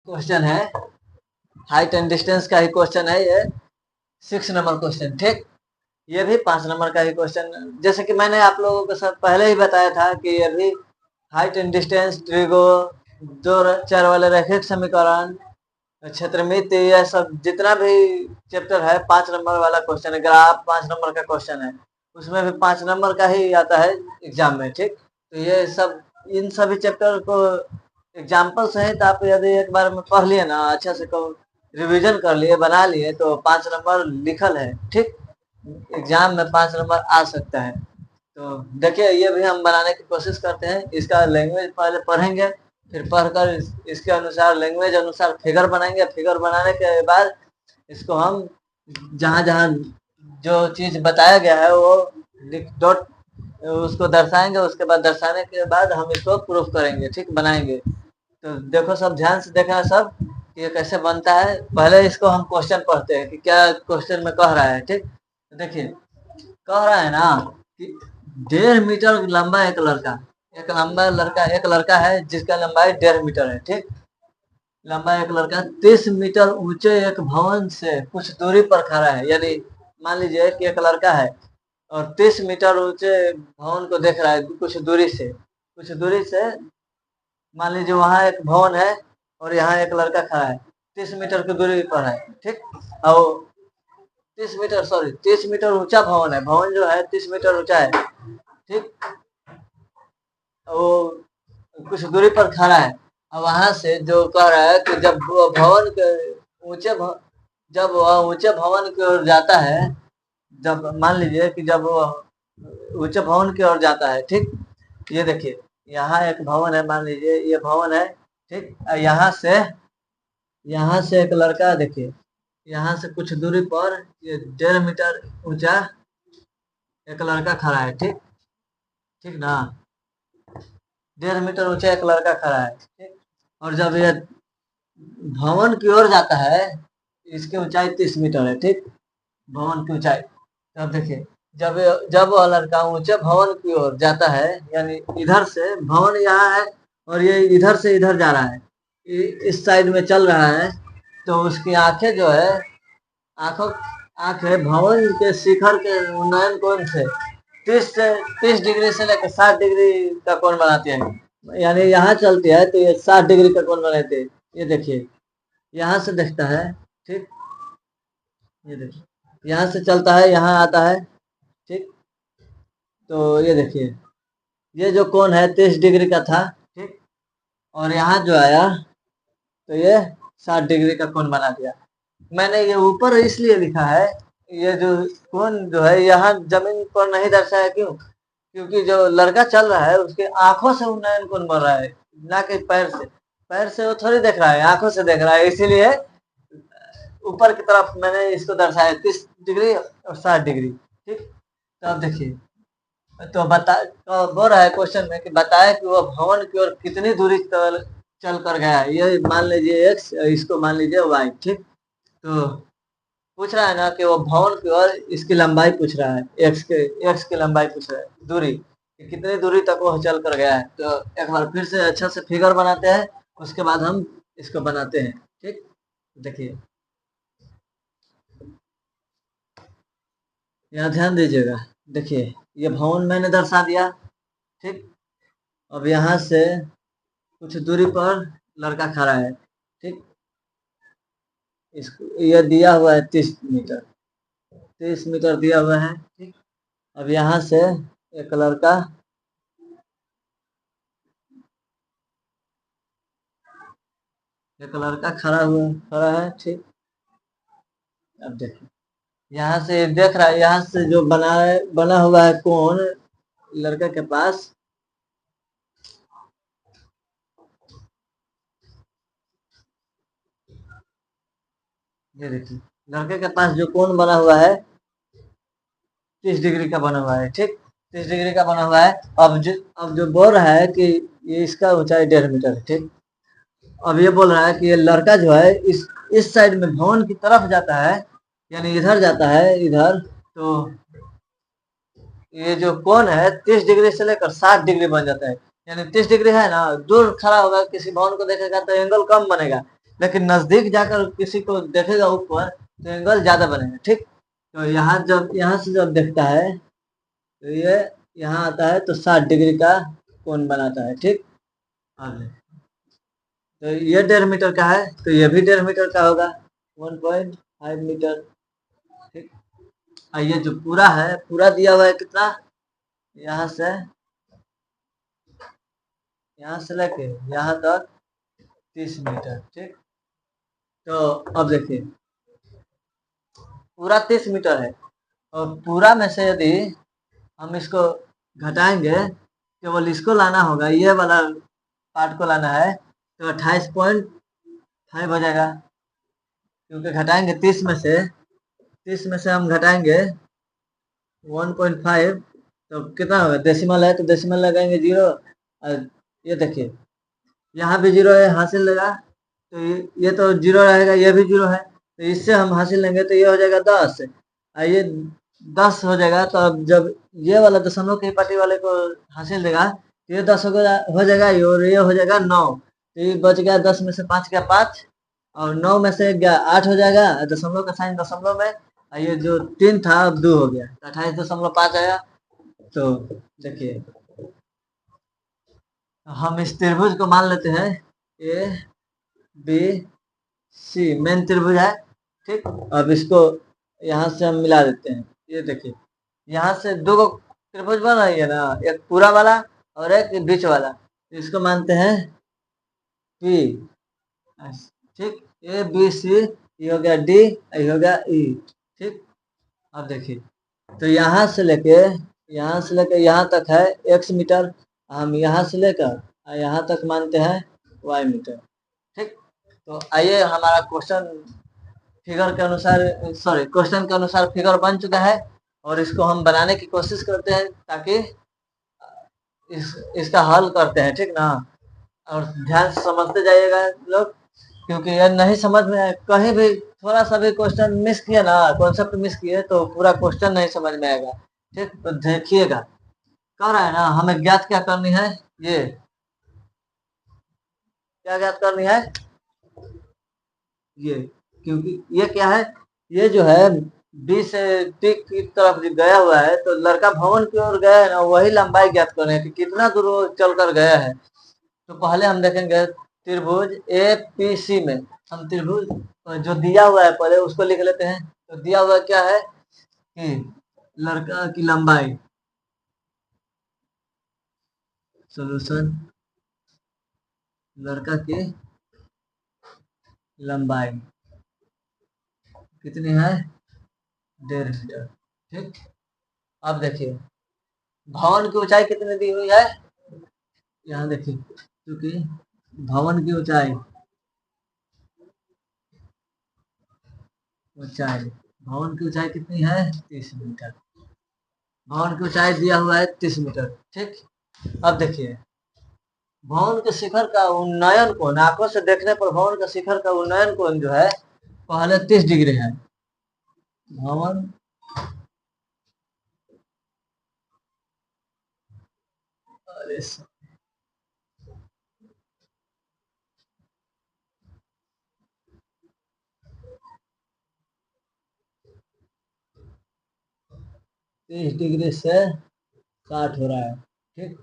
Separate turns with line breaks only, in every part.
Question है, height and distance का ही question है ये, 6 नंबर क्वेश्चन। ठीक, ये भी 5 नंबर का ही क्वेश्चन। जैसे कि मैंने आप लोगों के साथ पहले ही बताया था कि ये भी हाइट एंड डिस्टेंस, ट्रिगो, दो चर वाले रैखिक समीकरण, क्षेत्रमिति, यह सब जितना भी चैप्टर है 5 नंबर वाला क्वेश्चन है। ग्राफ 5 नंबर का क्वेश्चन है, उसमें भी 5 नंबर का ही आता है एग्जाम में। ठीक, तो ये सब इन सभी चैप्टर को एग्जाम्पल सहित आप यदि एक बार में पढ़ लिए ना, अच्छा से रिवीजन कर लिए, बना लिए, तो 5 नंबर लिखल है। ठीक, एग्जाम में 5 नंबर आ सकता है। तो देखिए, ये भी हम बनाने की कोशिश करते हैं। इसका लैंग्वेज पहले पढ़ेंगे, फिर पढ़कर इसके अनुसार लैंग्वेज अनुसार फिगर बनाएंगे। फिगर बनाने के बाद इसको हम जहाँ जहाँ जो चीज बताया गया है वो डॉट उसको दर्शाएंगे। उसके बाद दर्शाने के बाद हम इसको प्रूफ करेंगे। ठीक, बनाएंगे। तो देखो, सब ध्यान से देखना सब कि ये कैसे बनता है। पहले इसको हम क्वेश्चन पढ़ते हैं कि क्या क्वेश्चन में कह रहा है। ठीक, देखिए, कह रहा है ना कि 1.5 मीटर लंबा एक लड़का है जिसका लंबाई 1.5 मीटर है। ठीक, लंबा एक लड़का 30 मीटर ऊंचे एक भवन से कुछ दूरी पर खड़ा है। यानी मान लीजिए कि एक लड़का है और 30 मीटर ऊंचे भवन को देख रहा है कुछ दूरी से मान लीजिए वहां एक भवन है और यहाँ एक लड़का खड़ा है, 30 मीटर की दूरी पर है। ठीक, और 30 मीटर ऊंचा भवन है। भवन जो है 30 मीटर ऊंचा है। ठीक, वो कुछ दूरी पर खड़ा है। और वहां से जो कह रहा है कि जब वो भवन के जब वह ऊंचे भवन की ओर जाता है, जब मान लीजिए कि जब वो ऊंचे भवन की ओर जाता है। ठीक, ये देखिए, यहाँ एक भवन है, मान लीजिए ये भवन है। ठीक, यहाँ से एक लड़का, देखिए यहाँ से कुछ दूरी पर ये 1.5 मीटर ऊंचा एक लड़का खड़ा है। ठीक, ठीक ना, 1.5 मीटर ऊंचा एक लड़का खड़ा है। ठीक, और जब ये भवन की ओर जाता है, इसकी ऊंचाई 30 मीटर है। ठीक, भवन की ऊंचाई। तब देखिए, जब जब वह लड़का ऊंचे भवन की ओर जाता है, यानी इधर से भवन यहाँ है और ये इधर से इधर जा रहा है, इस साइड में चल रहा है, तो उसकी आंखें जो है, आंखें भवन के शिखर के उन्नयन कोण से 30 डिग्री से लेकर 60 डिग्री का कोण बनाती है। यानी यहाँ चलती है तो ये 60 डिग्री का कोण बनाते हैं। ये देखिए, यहाँ से देखता है। ठीक, ये देखिए, यहाँ से चलता है, यहाँ आता है। ठीक, तो ये देखिए, ये जो कोण है 30 डिग्री का था। ठीक, और यहाँ जो आया तो ये 60 डिग्री का कोण बना दिया। मैंने ये ऊपर इसलिए लिखा है, ये जो कोण जो है यहाँ जमीन पर नहीं दर्शाया। क्यों? क्योंकि जो लड़का चल रहा है उसके आंखों से उन्नयन कोण बन रहा है, ना कि पैर से वो थोड़ी देख रहा है, आंखों से देख रहा है। इसीलिए ऊपर की तरफ मैंने इसको दर्शाया 30 डिग्री और 60 डिग्री। ठीक, तो अब देखिए, तो बोल रहा है क्वेश्चन में कि बताया कि वह भवन की ओर कितनी दूरी चल कर गया है। ये मान लीजिए x, इसको मान लीजिए y। ठीक, तो पूछ रहा है ना कि वो भवन की ओर इसकी लंबाई पूछ रहा है, x की लंबाई पूछ रहा है, दूरी कि कितनी दूरी तक वो चल कर गया है। तो एक बार फिर से अच्छा से फिगर बनाते हैं, उसके बाद हम इसको बनाते हैं। ठीक, देखिए, यहाँ ध्यान दीजिएगा। देखिए, ये भवन मैंने दर्शा दिया। ठीक, अब यहाँ से कुछ दूरी पर लड़का खड़ा है। ठीक, इसको ये दिया हुआ है 30 मीटर दिया हुआ है। ठीक, अब यहाँ से एक लड़का खड़ा है। ठीक, अब देखिए, यहाँ से देख रहा है, यहाँ से जो बना हुआ है कोण लड़के के पास, ये देखिए, लड़के के पास जो कोण बना हुआ है 30 डिग्री का बना हुआ है। ठीक, 30 डिग्री का बना हुआ है। अब जो बोल रहा है कि ये इसका ऊंचाई 1.5 मीटर है। ठीक, अब ये बोल रहा है कि ये लड़का जो है इस साइड में भवन की तरफ जाता है, यानी इधर जाता है इधर, तो ये जो कोण है 30 डिग्री से लेकर 60 डिग्री बन जाता है। यानी 30 डिग्री है ना, दूर खड़ा होगा किसी भवन को देखेगा तो एंगल कम बनेगा। लेकिन नजदीक जाकर किसी को देखेगा ऊपर तो एंगल ज्यादा बनेगा। ठीक, तो यहाँ जब यहाँ से जब देखता है तो ये यहाँ आता है तो 60 डिग्री का कोण बनाता है। ठीक, आगे तो ये 1.5 मीटर का है तो ये भी 1.5 मीटर का होगा, 1.5 मीटर। ठीक, और ये जो पूरा है, पूरा दिया हुआ है कितना, यहाँ से लेके यहाँ तक 30 मीटर। ठीक, तो अब देखिए पूरा 30 मीटर है और पूरा में से यदि हम इसको घटाएंगे, केवल इसको लाना होगा, ये वाला पार्ट को लाना है तो 28.5 हो जाएगा, क्योंकि घटाएंगे 30 में से हम घटाएंगे 1.5 तो कितना होगा, डेसिमल है तो डेसिमल लगाएंगे 0। और ये देखिए यहाँ भी 0 है, हासिल लगा तो ये तो 0 रहेगा, ये भी 0 है तो इससे हम हासिल लेंगे तो ये हो जाएगा 10। और ये 10 हो जाएगा तो अब जब ये वाला दशमलव की पार्टी वाले को हासिल देगा तो ये 10 हो जाएगा और ये हो जाएगा 9। तो ये बच गया 10 में से 5 गया 5 और 9 में से गया 8 हो जाएगा, दशमलव का साइन दशमलव में, और ये जो 3 था अब 2 हो गया तो 28.5 आया। तो देखिए हम इस त्रिभुज को मान लेते हैं ए बी सी मेन त्रिभुज है। ठीक, अब इसको यहाँ से हम मिला देते हैं। ये देखिए यहाँ से दो गो त्रिभुज बन रही है ना, एक पूरा वाला और एक बीच वाला, तो इसको मानते हैं पी। ठीक, ए बी सी, ये हो गया डी, ये हो गया ई। ठीक, अब देखिए तो यहाँ से लेके यहाँ तक है x मीटर, हम यहाँ से लेकर यहाँ तक मानते हैं y मीटर। ठीक, तो आइए हमारा क्वेश्चन फिगर के अनुसार, सॉरी क्वेश्चन के अनुसार फिगर बन चुका है और इसको हम बनाने की कोशिश करते हैं ताकि इसका हल करते हैं। ठीक ना, और ध्यान से समझते जाइएगा लोग, क्योंकि ये नहीं समझ में आए, कहीं भी थोड़ा सा भी क्वेश्चन मिस किया ना, कॉन्सेप्ट मिस किए तो पूरा क्वेश्चन नहीं समझ में आएगा। ठीक, तो देखिएगा कह रहा है ना, हमें ज्ञात क्या करनी है, ये क्या ज्ञात करनी है, ये, क्योंकि ये क्या है, ये जो है बी से टी की तरफ गया हुआ है तो लड़का भवन की ओर गया है ना, वही लंबाई ज्ञात करनी है कि कितना दूर वो चलकर गया है। तो पहले हम देखेंगे त्रिभुज ए पी सी में, हम त्रिभुज जो दिया हुआ है पहले उसको लिख लेते हैं। तो दिया हुआ क्या है कि लड़का की लंबाई, सॉल्यूशन, लड़का की लंबाई कितनी है, 1.5 मीटर। ठीक, अब देखिए भवन की ऊंचाई कितनी दी हुई है, यहाँ देखिए क्योंकि भवन की ऊंचाई भवन की ऊंचाई कितनी है, 30 मीटर। भवन की ऊंचाई दिया हुआ है 30 मीटर। ठीक, अब देखिए भवन के शिखर का उन्नयन कोण, आंखों से देखने पर भवन का शिखर का उन्नयन कोण जो है पहले 30 डिग्री है। भवन अरे 30 डिग्री से 60 हो रहा है। ठीक,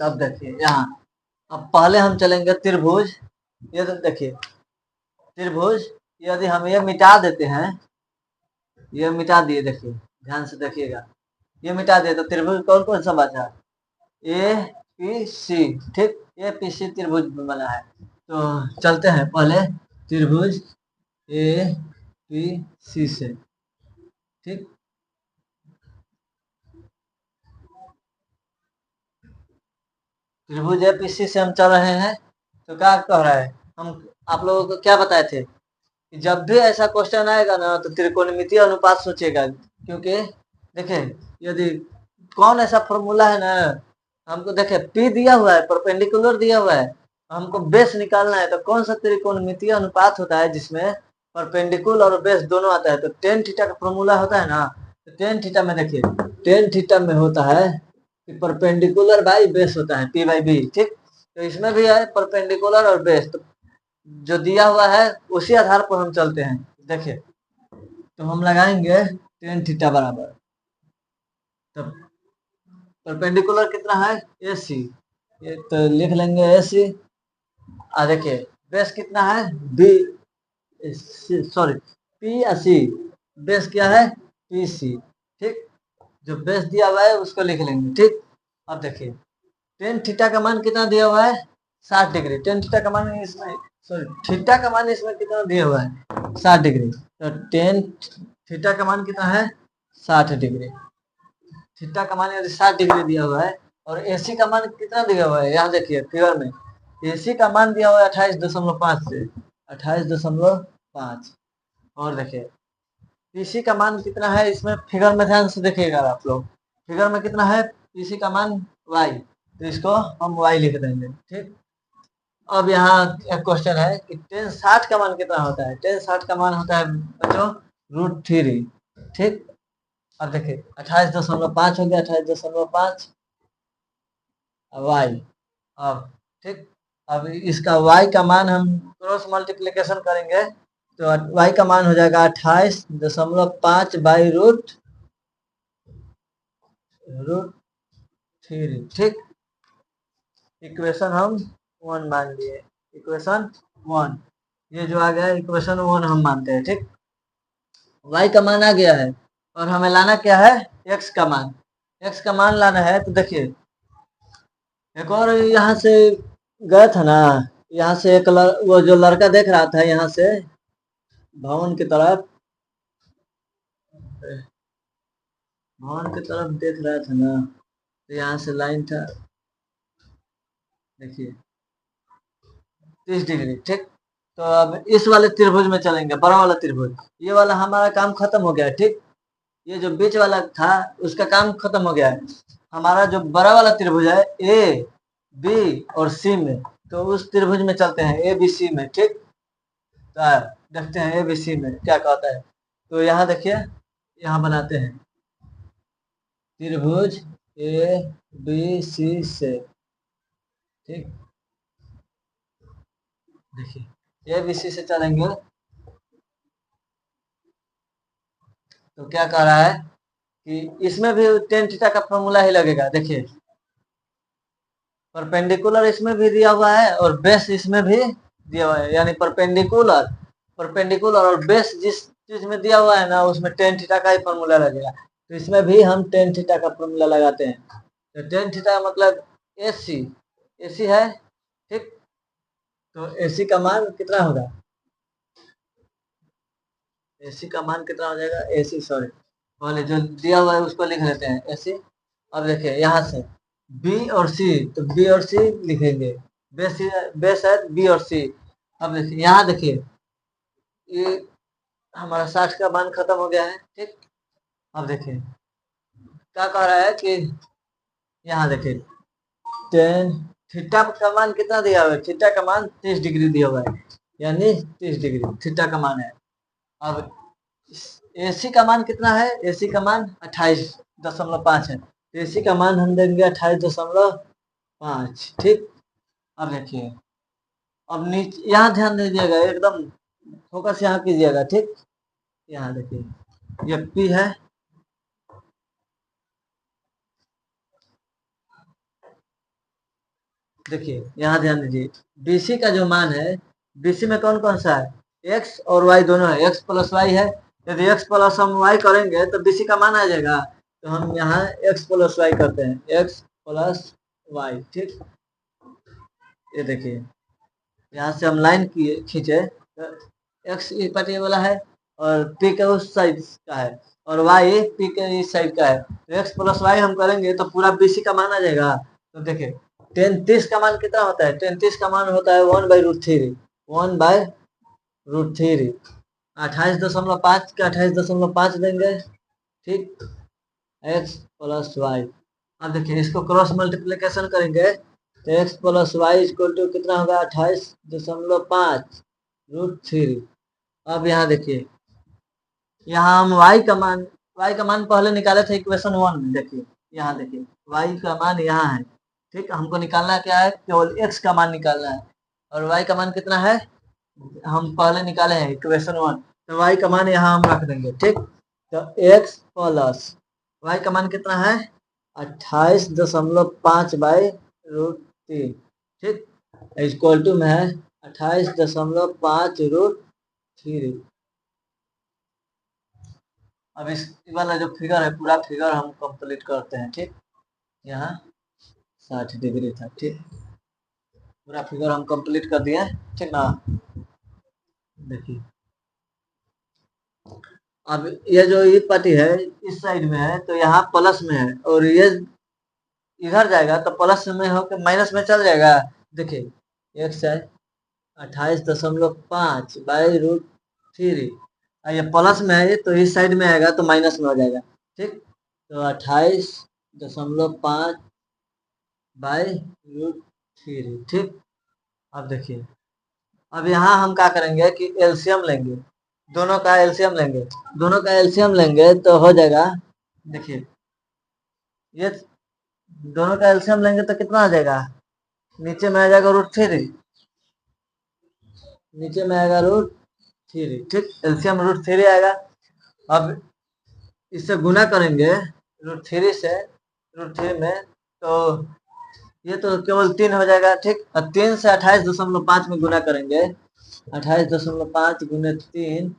तब देखिए यहाँ, अब पहले हम चलेंगे त्रिभुज, ये तो देखिए त्रिभुज, यदि हम ये मिटा देते हैं, ये मिटा दिए, देखिए ध्यान से देखिएगा, ये मिटा दिए तो त्रिभुज कौन कौन सा बचा, ए पी सी। ठीक, ए पी सी त्रिभुज बना है। तो चलते हैं पहले त्रिभुज ए पी सी से। ठीक, त्रिभुज ए पी सी से हम चल रहे हैं तो क्या कह रहा है, हम आप लोगों को क्या बताए थे कि जब भी ऐसा क्वेश्चन आएगा ना तो त्रिकोणमितीय अनुपात सोचेगा, क्योंकि देखिए यदि कौन ऐसा फॉर्मूला है ना, हमको देखे पी दिया हुआ है, परपेंडिकुलर दिया हुआ है, हमको बेस निकालना है तो कौन सा त्रिकोणमितीय अनुपात होता है जिसमें परपेंडिकुलर और बेस दोनों आता है, तो टेन थीटा का फॉर्मूला होता है ना। तो टेन थीटा में देखिए, टेन थीटा में होता है कि परपेंडिकुलर बाई बेस होता है, पी बाई बी। ठीक, तो इसमें भी है परपेंडिकुलर और बेस, तो जो दिया हुआ है उसी आधार पर हम चलते हैं। देखिए, तो हम लगाएंगे टेन थीटा बराबर, तब परपेंडिकुलर कितना है ए सी, ये तो लिख लेंगे ए सी। देखिए बेस कितना है बी, सॉरी पी या सी, बेस क्या है पी सी, ठीक। जो बेस दिया हुआ है उसको लिख लेंगे, ठीक। अब देखिए टेन थीटा का मान कितना दिया हुआ है 60 डिग्री, टेन थीटा का मान इसमें, सॉरी थीटा का मान इसमें कितना दिया हुआ है 60 डिग्री, तो टेन थीटा का मान कितना है 60 डिग्री। थीटा का मान यदि 60 डिग्री दिया हुआ है और एसी का मान कितना दिया हुआ है, यहाँ देखिए फिगर में एसी का मान दिया हुआ है 28.5 से 28.5। और देखिए पीसी का मान कितना है, इसमें फिगर में ध्यान से देखिएगा आप लोग, फिगर में कितना है पीसी का मान y, तो इसको हम y लिख देंगे, ठीक। अब यहाँ एक क्वेश्चन है कि टेन 60 का मान कितना होता है, टेन 60 का मान होता है बच्चों √3, ठीक। अब देखिए 28.5 हो गया, 28.5 वाई, अब ठीक। अब इसका y का मान हम क्रॉस मल्टीप्लिकेशन करेंगे तो y का मान हो जाएगा 28.5 बाई √3, ठीक। इक्वेशन हम 1 मान लिए, इक्वेशन 1, ये जो आ गया इक्वेशन 1 हम मानते हैं, ठीक। y का मान आ गया है और हमें लाना क्या है x का मान, x का मान लाना है। तो देखिए एक और यहाँ से गया था ना, यहाँ से एक वो जो लड़का देख रहा था यहाँ से भवन की तरफ, भवन की तरफ देख रहा था ना, तो यहाँ से लाइन था, देखिए 30 डिग्री, ठीक। तो अब इस वाले त्रिभुज में चलेंगे, बड़ा वाला त्रिभुज, ये वाला हमारा काम खत्म हो गया है, ठीक। ये जो बीच वाला था उसका काम खत्म हो गया है, हमारा जो बड़ा वाला त्रिभुज है ए बी और सी में, तो उस त्रिभुज में चलते हैं ए बी सी में, ठीक। तो देखते हैं ए बी सी में क्या कहता है। तो यहाँ देखिए, यहाँ बनाते हैं त्रिभुज ए बी सी से, ठीक। देखिए ए बी सी से चलेंगे तो क्या कह रहा है कि इसमें भी टेन थीटा का फॉर्मूला ही लगेगा। देखिए परपेंडिकुलर इसमें भी दिया हुआ है और बेस इसमें भी दिया हुआ है, यानी परपेंडिकुलर, परपेंडिकुलर और बेस जिस चीज में दिया हुआ है ना उसमें टेन थीटा का ही फॉर्मूला लगेगा। तो इसमें भी हम टेन थीटा का फॉर्मूला लगाते हैं। तो टेन थीटा मतलब एसी, एसी है, ठीक। तो एसी का मान कितना होगा, एसी का मान कितना हो जाएगा, एसी सॉरी पहले जो दिया हुआ है उसको लिख लेते हैं एसी। अब देखिए यहाँ से बी और सी, तो बी और सी लिखेंगे, बेस बेस है बी और सी। अब देखिए यहाँ देखिए ये हमारा 60 का मान खत्म हो गया है, ठीक। अब देखिए क्या कह रहा है कि यहाँ देखिए टेन थीटा का मान कितना दिया हुआ है, थीटा का मान 30 डिग्री दिया हुआ है, यानी 30 डिग्री थीटा का मान है। अब एसी का मान कितना है, एसी का मान 28.5 है, तो एसी का मान हम देंगे 28.5, ठीक। अब देखिए अब नीचे यहाँ ध्यान दीजिएगा, एकदम फोकस यहाँ कीजिएगा, ठीक। यहाँ देखिए ये पी है, देखिए यहाँ ध्यान दीजिए बीसी का जो मान है, बीसी में कौन कौन सा है एक्स और वाई दोनों है, एक्स प्लस वाई है। यदि एक्स प्लस हम वाई करेंगे तो बीसी का मान आ जाएगा, तो हम यहाँ एक्स प्लस वाई करते हैं, एक्स प्लस वाई, ठीक। ये देखिए यहाँ से हम लाइन खींचे तो एक्स इस पार्टी वाला है और पी के उस साइड का है और वाई पी के इस साइड का है, तो एक्स प्लस वाई हम करेंगे तो पूरा बीसी का मान आ जाएगा। तो देखिए टेन 30 का मान कितना होता है, टेन 30 का मान होता है 1/√3, 1/√3, 28.5 का 28.5 देंगे, ठीक, एक्स प्लस वाई। अब देखिए इसको क्रॉस मल्टीप्लिकेशन करेंगे तो X plus Y equal to कितना होगा 28.5√3। अब यहाँ देखिए यहाँ हम y का मान पहले निकाले थे इक्वेशन 1 में, देखिए यहाँ देखिए y का मान यहाँ है, ठीक। हमको निकालना क्या है, केवल x का मान निकालना है और y का मान कितना है हम पहले निकाले हैं इक्वेशन 1, तो y का मान यहाँ हम रख देंगे, ठीक। तो x प्लस y का मान कितना है 28.5/√3, ठीक, इक्वल टू में है 28.5√3। अब इस वाला जो फिगर है पूरा फिगर हम कंप्लीट करते हैं, ठीक। यहाँ 60 डिग्री था, ठीक, पूरा फिगर हम कंप्लीट कर दिए, ठीक ना। देखिए अब ये जो ये पट्टी है इस साइड में है तो यहाँ प्लस में है, और ये इधर जाएगा तो प्लस में होकर माइनस में चल जाएगा। देखिए x है 28.5/√3, ये प्लस में है तो इस साइड में आएगा तो माइनस में हो जाएगा, ठीक। तो 28.5/√3, ठीक। अब देखिए अब यहाँ हम क्या करेंगे कि एलसीएम लेंगे, दोनों का एलसीएम लेंगे, दोनों का एलसीएम लेंगे तो हो जाएगा। देखिए ये दोनों का एलसीएम लेंगे तो कितना आ जाएगा, नीचे में आ जाएगा √3, नीचे में आएगा √3, ठीक, एलसीएम √3 आएगा। अब इससे गुना करेंगे √3 से, √3 में तो ये तो केवल 3 हो जाएगा, ठीक। और 3 से 28.5 में गुना करेंगे, 28.5 गुने 3,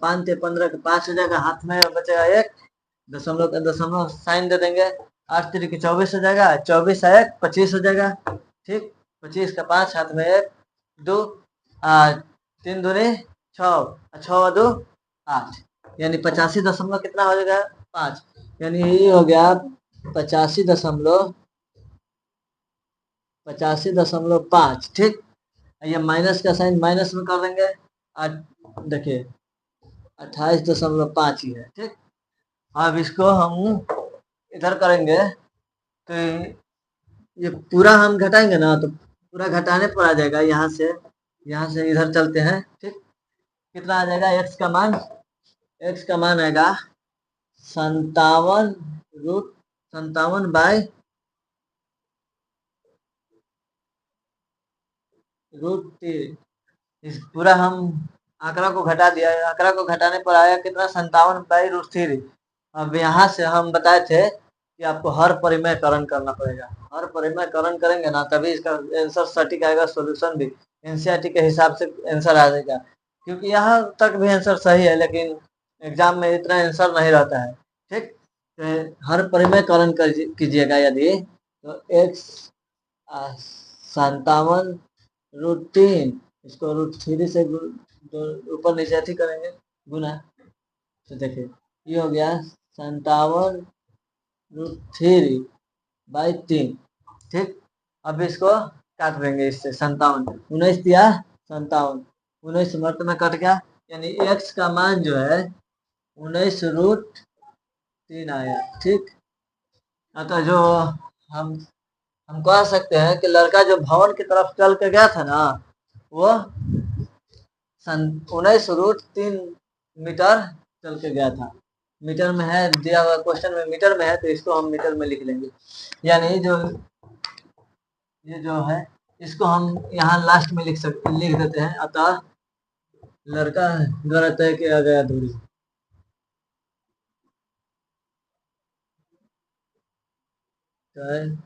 5 से 15 के 5 हो जाएगा, हाथ में बचेगा 1, दशमलव का दशमलव साइन दे देंगे, 8 3 की 24 हो जाएगा, 24 से 1 25 हो जाएगा, ठीक। 25 का 5 हाथ में 1 2 3 दूनी 6, 6 2 8, यानी 85 कितना हो जाएगा 5, यानी ये हो गया 85.5, ठीक। ये माइनस का साइन माइनस में कर देंगे, देखिए 28.5 ही है, ठीक। अब इसको हम इधर करेंगे तो ये पूरा हम घटाएंगे ना तो पूरा घटाने पर आ जाएगा, यहाँ से इधर चलते हैं, ठीक। कितना आ जाएगा x का मान, x का मान आएगा 57/√3। इस पूरा हम आंकड़ा को घटा दिया, आंकड़ा को घटाने पर आया कितना 57/√3। अब यहाँ से हम बताए थे कि आपको हर परिमेयकरण करना पड़ेगा, हर परिमेयकरण करेंगे ना तभी इसका आंसर सटीक आएगा, सॉल्यूशन भी एनसीईआरटी के हिसाब से आंसर आ जाएगा, क्योंकि यहाँ तक भी आंसर सही है लेकिन एग्जाम में इतना आंसर नहीं रहता है, ठीक। तो हर परिमेयकरण कीजिएगा यदि तो x 57√3, इसको √3 से ऊपर नीचे अथी करेंगे गुना, तो देखिए ये हो गया 57√3/3, ठीक। अब इसको काट देंगे इससे 57, 19 दिया 57, 19 मर्द में कट गया, यानी x का मान जो है 19√3 आया, ठीक। अतः जो हम कह सकते हैं कि लड़का जो भवन की तरफ चल के गया था ना वो 19√3 मीटर चल के गया था, मीटर में है दिया हुआ क्वेश्चन में, मीटर में है तो इसको हम मीटर में लिख लेंगे, यानी ये जो है इसको हम यहाँ लास्ट में लिख देते हैं। अतः लड़का द्वारा तय किया गया दूरी, तय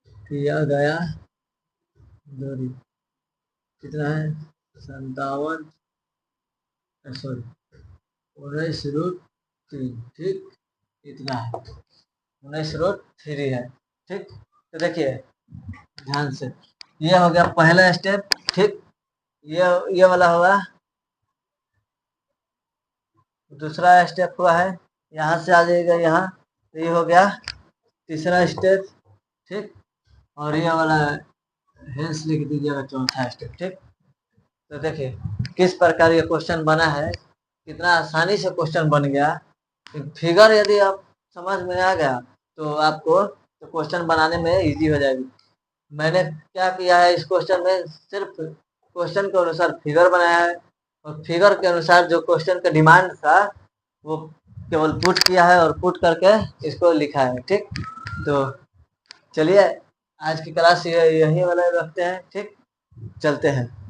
किया गया दूरी कितना है 19√3, ठीक, इतना है 19√3 है, ठीक। तो देखिए ध्यान से ये हो गया पहला स्टेप, ठीक। ये वाला होगा दूसरा स्टेप हुआ है, यहाँ से आ जाएगा यहाँ, तो ये हो गया तीसरा स्टेप, ठीक। और ये वाला हेंस लिख दीजिएगा चौथा स्टेप, ठीक। तो देखिए किस प्रकार ये क्वेश्चन बना है, कितना आसानी से क्वेश्चन बन गया। फिगर यदि आप समझ में आ गया तो आपको तो क्वेश्चन बनाने में इजी हो जाएगी। मैंने क्या किया है इस क्वेश्चन में, सिर्फ क्वेश्चन के अनुसार फिगर बनाया है और फिगर के अनुसार जो क्वेश्चन का डिमांड था वो केवल पुट किया है और पुट करके इसको लिखा है, ठीक। तो चलिए आज की क्लास यही वाला रखते हैं, ठीक, चलते हैं।